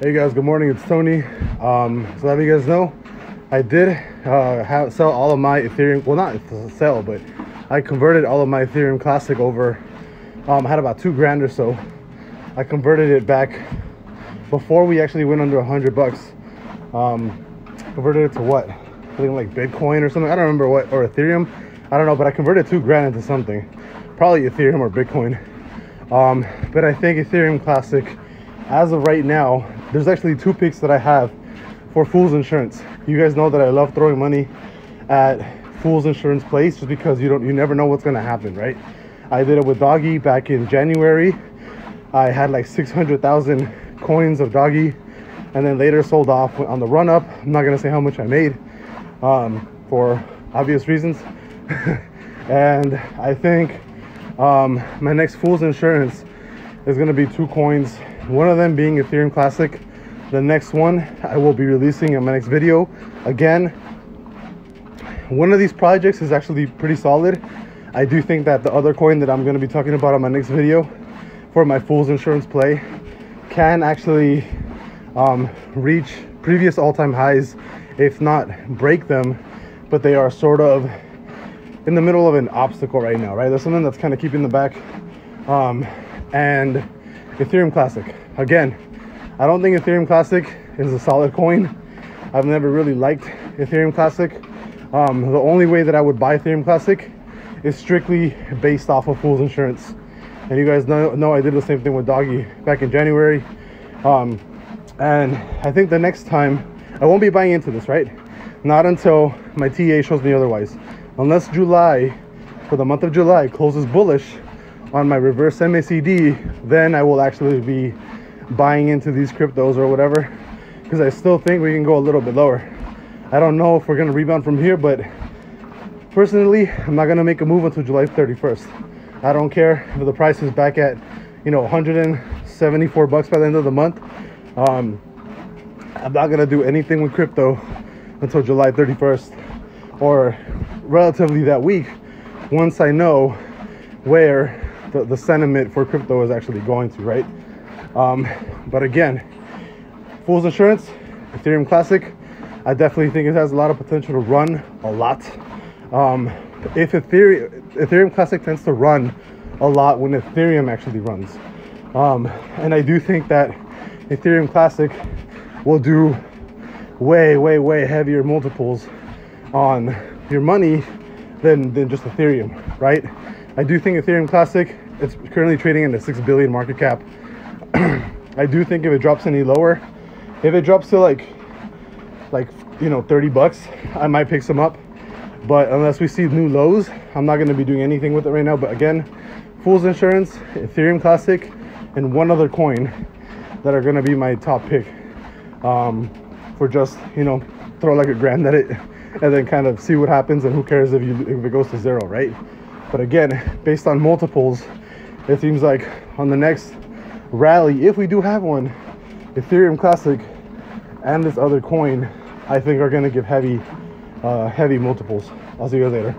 Hey guys, good morning. It's Tony. So let you guys know, I did sell all of my Ethereum. Well, not sell, but I converted all of my Ethereum Classic over. I had about $2,000 or so. I converted it back before we actually went under $100. Converted it to what? I think like Bitcoin or something. I don't remember what, or Ethereum. I don't know, but I converted $2,000 into something, probably Ethereum or Bitcoin. But I think Ethereum Classic, as of right now, there's actually two picks that I have for Fool's Insurance. You guys know that I love throwing money at Fool's Insurance Place just because you never know what's gonna happen, right? I did it with Doggy back in January. I had like 600,000 coins of Doggy, and then later sold off on the run up. I'm not gonna say how much I made for obvious reasons. And I think my next Fool's Insurance is gonna be 2 coins. One of them being Ethereum Classic. The next one I will be releasing in my next video. Again, one of these projects is actually pretty solid. I do think that the other coin that I'm going to be talking about on my next video for my Fool's Insurance play can actually reach previous all-time highs, if not break them. But they are sort of in the middle of an obstacle right now, right? There's something that's kind of keeping them back. And Ethereum Classic, again, I don't think Ethereum Classic is a solid coin. I've never really liked Ethereum Classic. The only way that I would buy Ethereum Classic is strictly based off of Fool's Insurance. And you guys know I did the same thing with Doggy back in January. And I think the next time, I won't be buying into this, right? Not until my TA shows me otherwise. Unless July, for the month of July, closes bullish on my reverse MACD, then I will actually be buying into these cryptos or whatever, because I still think we can go a little bit lower. I don't know if we're going to rebound from here, but personally, I'm not going to make a move until July 31st. I don't care if the price is back at, you know, $174 by the end of the month. I'm not going to do anything with crypto until July 31st, or relatively that week, once I know where the sentiment for crypto is actually going to, right? But again, Fool's Insurance, Ethereum Classic, I definitely think it has a lot of potential to run a lot. If Ethereum Classic tends to run a lot when Ethereum actually runs. And I do think that Ethereum Classic will do way heavier multiples on your money than just Ethereum, right? I do think Ethereum Classic, it's currently trading in a 6 billion market cap. I do think if it drops any lower, if it drops to like you know, $30, I might pick some up. But unless we see new lows, I'm not going to be doing anything with it right now. But again, Fool's Insurance, Ethereum Classic, and one other coin that are going to be my top pick for just, you know, throw like $1,000 at it and then kind of see what happens, and who cares if it goes to zero, right? But again, based on multiples, it seems like on the next rally, if we do have one, Ethereum Classic and this other coin, I think are going to give heavy multiples. I'll see you guys later.